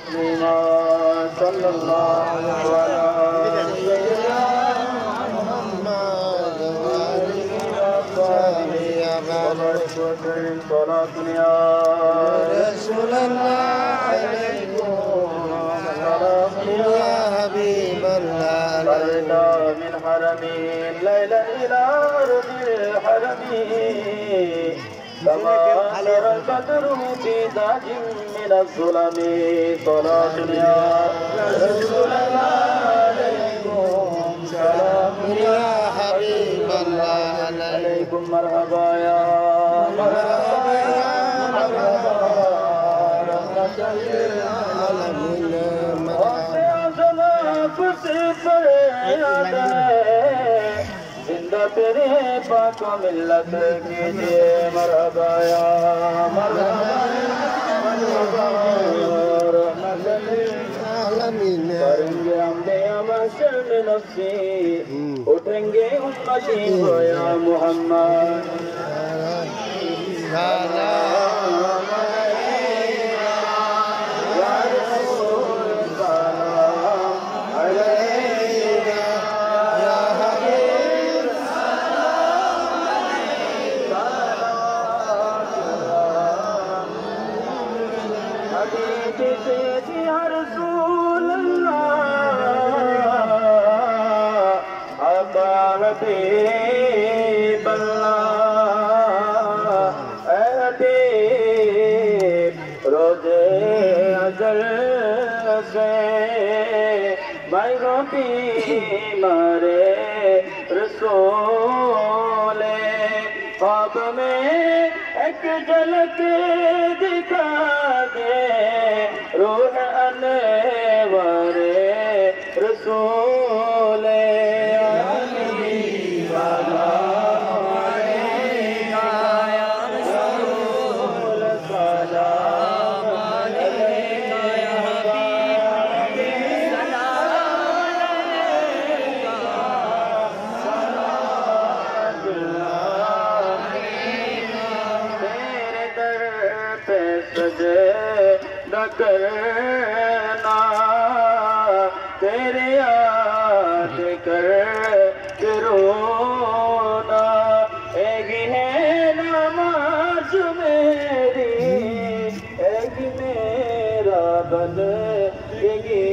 تسليما صلى الله على سيدنا محمد وآله وصحبه وسلم صلاة يا رسول الله عليكم سلام يا حبيب الله خرجنا من حرمين ليلا إلى أرض الحرمين كما أثر البدر في تاج من الظلم صلاة يا رسول الله عليكم سلام يا حبيب الله عليكم مرحبا يا مرحبا يا مرحبا رحمة للعالمين जिंदा तेरे पाक मिल्लत कीजिए मरहबा या मरहबा करेंगे हमने अमशर में नफ्सी उठेंगे उम्मती को या मोहम्मद रोजे अजल से बैगोपी मारे रसूले ख्वाब में एक झलक दिखा दे रूह अनवारे रसूले करना तेरे याद कर रोना एक है नमाज मेरी एक मेरा बंदगी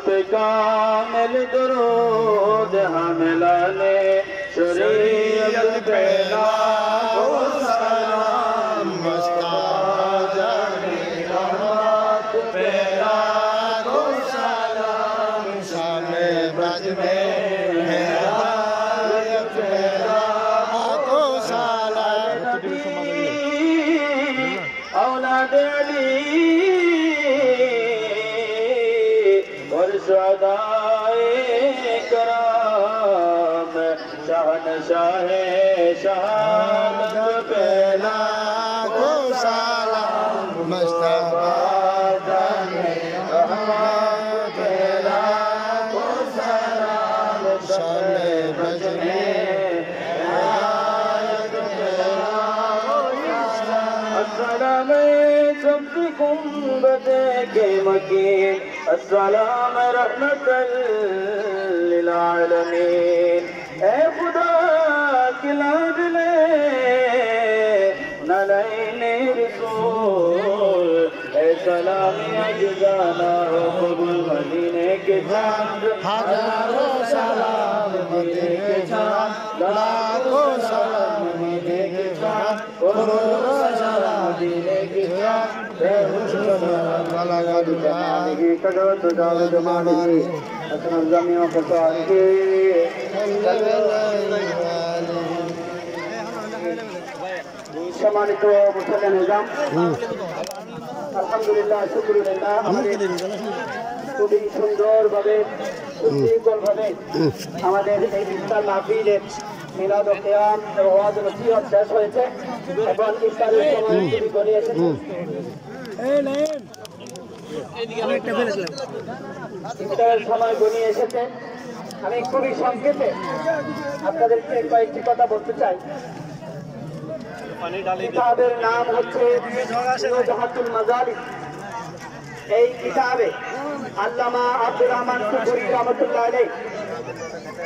पे कामिल दुरूद हमलाने शरीयत पे लाखो सलाम मुस्तफा जाने रहमत पे लाखो सलाम शामे ब्रज में हिदायत पे लाखो सलाम औलाद अली सदाए कराम शहनशाह शहादत पहला को सलाम मुस्तफा जाने रहमत पहला को सलाम शामे ब्रज में हिदायत पहला को सलाम अस्सलाम सबसे गुंबद के मकीन अस्सलाम रहमतल लिल आलमीन ए खुदा की लाडले नलैने रसूल ए सलामी अजगाना हो कबूल मदीने के चांद हजारों सलाम मदीने के चांद लाखों सलाम मदीने के चांद करोड़ों सलाम मदीने के चांद সম্মানিত মুসলিম নিজাম আলহামদুলিল্লাহ শুকরিল্লাহ আমাদের খুবই সুন্দরভাবে সুশৃঙ্খলভাবে আমাদের এই ইফতার মাহফিলের মিলাদ ও কিয়াম এবং ওয়াজ ও নসিহত শেষ হয়েছে। এখন ইফতারের সময় খুবই গড়িয়ে এসেছে। ইফতারের সময় গড়িয়ে এসেছে। আমি খুবই সংক্ষেপে আপনাদেরকে কয়েকটি কথা বলতে চাই। কিতাবের নাম হচ্ছে জাহাতুল মাজালিক। এই কিতাবে আল্লামা আব্দুর রহমান কুবুরি রহমাতুল্লাহ আলাইহি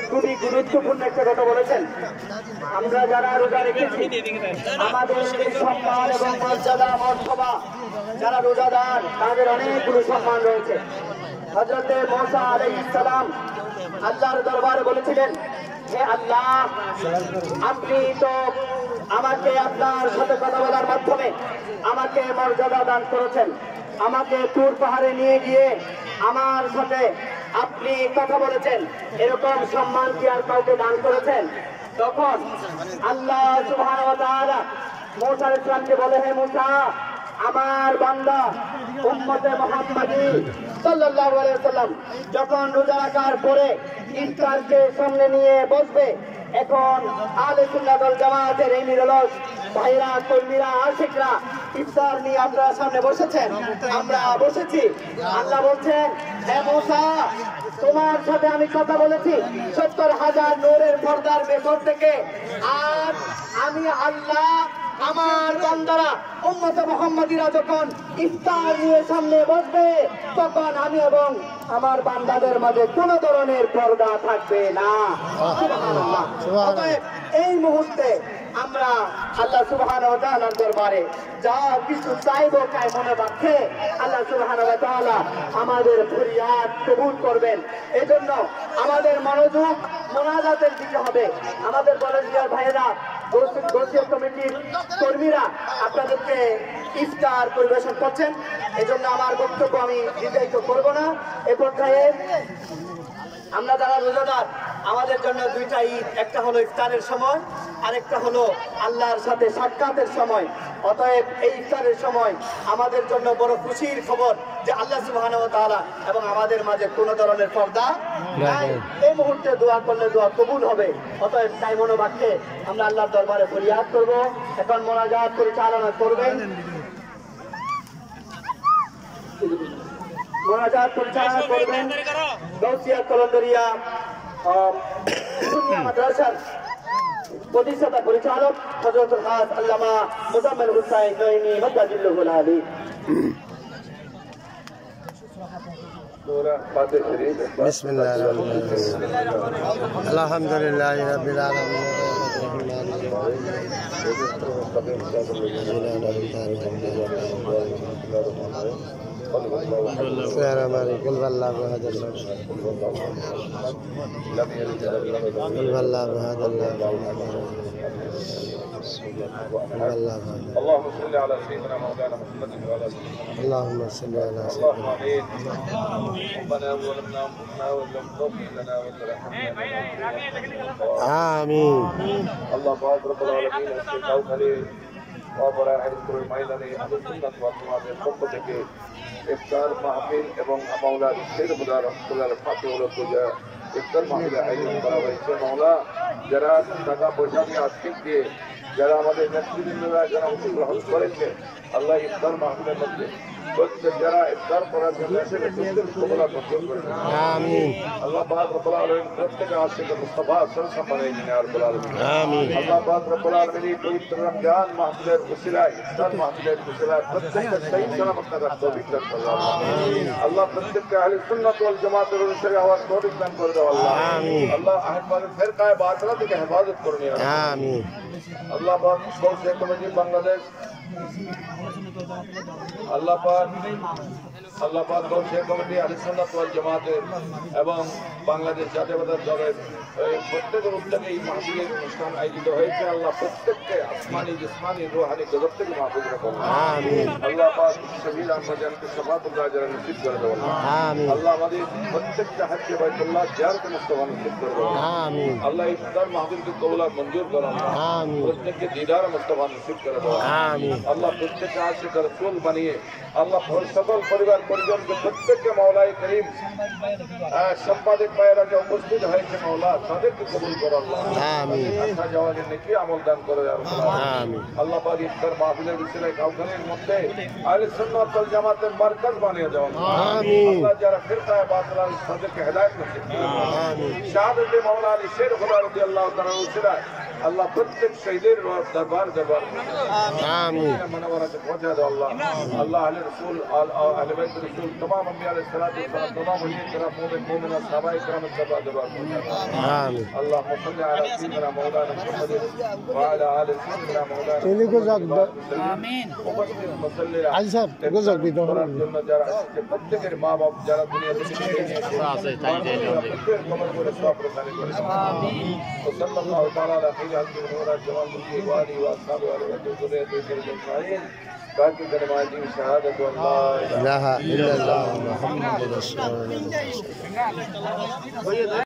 খুবই গুরুত্বপূর্ণ একটা কথা বলেছেন। আমরা যারা রোজা রেখেছি আমাদের এই সম্মান এবং মর্যাদা মর্তবা, যারা রোজাদার তাদের অনেকগুলো সম্মান রয়েছে। হযরতে মুসা আলাইহিস সালাম আল্লাহর দরবারে বলেছিলেন, হে আল্লাহ, আপনি তো আমাকে আপনার সাথে কথা বলার মাধ্যমে আমাকে মর্যাদা দান করেছেন, আমাকে তুর পাহাড়ে নিয়ে গিয়ে আমার সাথে আপনি কথা বলেছেন, এরকম সম্মান কি আর কাউকে দান করেছেন? তখন আল্লাহ সুবহানাহু ওয়া তাআলা মুসা আলাইহিস সালামকে বলে, হে মুসা, আমার বান্দা উম্মতে মুহাম্মাদী সাল্লাল্লাহু আলাইহি ওয়াসাল্লাম যখন রোজা রাখার পরে ইফতারকে সামনে নিয়ে বসবে, এখন আহলে সুন্নাত ওয়াল জামাতের এই নিরলস ভাইরা, কর্মীরা, আশিকরা ইফতার নিয়ে আপনারা সামনে বসেছেন, আমরা বসেছি। আল্লাহ বলছেন, হে মুসা, তোমার সাথে আমি কথা বলেছি ৭০,০০০ নূরের পর্দার ভেতর থেকে। আর আমি আল্লাহ আমার বান্দারা উম্মতে মুহাম্মাদীরা যখন ইফতার নিয়ে সামনে বসবে, তখন আমি এবং আমার বান্দাদের মাঝে কোন ধরনের পর্দা থাকবে না। সুবহানাল্লাহ। অতএব এই মুহূর্তে আমরা আল্লাহ সুবহানাহু ওয়া তাআলার দরবারে যা কিছু চাইবো তাই মনে রাখে আল্লাহ সুবহানাহু ওয়া তাআলা আমাদের ফরিয়াদ কবুল করবেন। এজন্য আমাদের মনোযোগ মোনাজাতের দিকে হবে। আমাদের ভলান্টিয়ার ভাইয়েরা, গোসিয়া কমিটির কর্মীরা আপনাদেরকে ইফতার পরিবেশন করছেন। এজন্য আমার বক্তব্য আমি দীর্ঘায়িত করব না। এ পর্যায়ে আমরা যারা রোজাদার, আমাদের জন্য দুইটা ঈদ, একটা হলো ইফতারের সময়, আরেকটা হলো আল্লাহর সাথে সাক্ষাতের সময়। অতএব এই ইফতারের সময় আমাদের জন্য বড় খুশির খবর যে আল্লাহ সুবহানাহু ওয়া তাআলা এবং আমাদের মাঝে কোনো ধরনের পর্দা নাই। এই মুহূর্তে দোয়া করলে দোয়া কবুল হবে। অতএব তাই মনোবাক্যে আমরা আল্লাহর দরবারে ফরিয়াদ করব। এখন মোনাজাত পরিচালনা করবেন, মোনাজাত পরিচালনা করবেন গৌসিয়া কলন্দরিয়া সুন্নিয়া মাদ্রাসার প্রতিষ্ঠাতা পরিচালক হযরতুল খাস আল্লামা মুজাম্মেল হুসাইন নঈমি মাদ্দাজিল্লাহুল আলী। बिस्मिल्लाहिर्रहमानिर्रहीम अल्हम्दुलिल्लाहि रब्बिल आलमीन اللهم صل على سيدنا مولانا محمد وعلى اله اللهم صل على اللهم امين. ربنا ظلمنا انفسنا وان لم تغفر لنا وترحمنا آمين. الله بارك رب العالمين الشيخ علي وبر حضرت الميداني আহলে সুন্নাত ওয়াল জামাতের পক্ষ থেকে ইফতার মাহফিল এবং মাওলানা শেখ মুদার রহমাতুল্লাহ ফাতিহুল পূজা ইফতার মাহফিল আয়োজন করা হয়েছে। মাওলা যারা টাকা পয়সা দিয়ে আর্থিক দিয়ে যারা আমাদের নেতৃবৃন্দরা যারা অংশগ্রহণ করেছে, আল্লাহ ইফতার মাহফিলের মধ্যে প্রত্যেক যারা ইফতার করার জন্য এসেছে প্রত্যেক কবুল করবেন। آمين. আল্লাহ পাক রব্বুল আলামিন প্রত্যেকে আশিক মুস্তাফা সাল্লাল্লাহু আলাইহি ওয়াসাল্লাম آمين. আল্লাহ পাক রব্বুল আলামিন এই পবিত্র রমজান মাহফিলের উসিলায় ইফতার মাহফিলের উসিলায় প্রত্যেককে সহি সালামত রাখার তৌফিক দান করুন আল্লাহ। প্রত্যেককে আহলে সুন্নাত ওয়াল জামাতের অনুসারী হওয়ার তৌফিক দান করে দাও আল্লাহ। آمين. আল্লাহ আহলে ফিরকায়ে বাতিলা থেকে হেফাজত করুন آمين. আল্লাহ পাক গৌসিয়া কমিটি বাংলাদেশ, আল্লাহ পাক গৌসিয়া কমিটি আহলে সুন্নাত ওয়াল জামাতের এবং বাংলাদেশ জাতীয়তাবাদী দলের প্রত্যেকের উদ্যোগে এই মাহফিলের অনুষ্ঠান আয়োজিত হয়েছে। আল্লাহ প্রত্যেককে আসমানি জিসমানি রুহানি জগৎ থেকে মাহফুজ রাখুন آمين. আল্লাহ পাক শহীদ আহমদকে শাফাতুল্লাহ যারা নসিব করে দেবেন آمين. আল্লাহ আমাদের প্রত্যেকটা হজ্জে বাইতুল্লাহ জিয়ারতে মুস্তফা নসিব করে দেবেন آمين. আল্লাহ ইফতার মাহফিলকে কবুল আর মঞ্জুর করুন آمين. প্রত্যেককে দিদার মুস্তফা নসিব করে দেবেন آمين. আল্লাহ প্রত্যেককে আশিক রাসূল বানিয়ে আল্লাহ সকল পরিবার পর্যন্ত প্রত্যেককে মাওলাই করিম সাংবাদিক ভাইয়েরা যে উপস্থিত হয়েছে মাওলা তাদেরকে কবুল করো আল্লাহ আমিন আসা যাওয়ার নেকি আমল দান করো ইয়া রাব্বাল আমিন আল্লাহ পাক ইফতার মাহফিলের বিছানায় কাউখালীর মধ্যে আহলে সুন্নাত ওয়াল জামাতের মার্কাজ বানিয়ে দাও আমিন আল্লাহ যারা ফিরকায়ে বাতিল তাদেরকে হেদায়েত নসিব করো আমিন শাহাদাতে মাওলানা আলী শের খুদা রাদিয়াল্লাহু তাআলা উসিলায় আল্লাহ প্রত্যেক শহীদের দরবার আমিন मनवरत पहुंचा दो अल्लाह अल्लाह अहले रसूल अहले बैत रसूल तमाम अंबिया अलैहि सलातो वसलाम तमाम वली करम मोमिन मोमिना सहाबाए करम सब दरबार पहुंचा दो आमीन अल्लाह सल्ली अला सय्यिदिना मौलाना मुहम्मद व अला आलि सय्यिदिना मौलाना तेली को जाग आमीन उपस्थित मुसल्ली आज साहब को जाग भी तो जन्नत যারা আছে প্রত্যেকের মা বাপ যারা দুনিয়াতে আছে তাই দেন প্রত্যেক কবর করে সওয়াব প্রদান করে আমিন সাল্লাল্লাহু তাআলা আলা খাইরি হাদিস ওয়া জামাল মুলকি ওয়া আলি ওয়া আসহাবি ওয়া যুররিয়াতি আজমাইন باقي كلمات شهادة والله لا إله إلا الله محمد رسول الله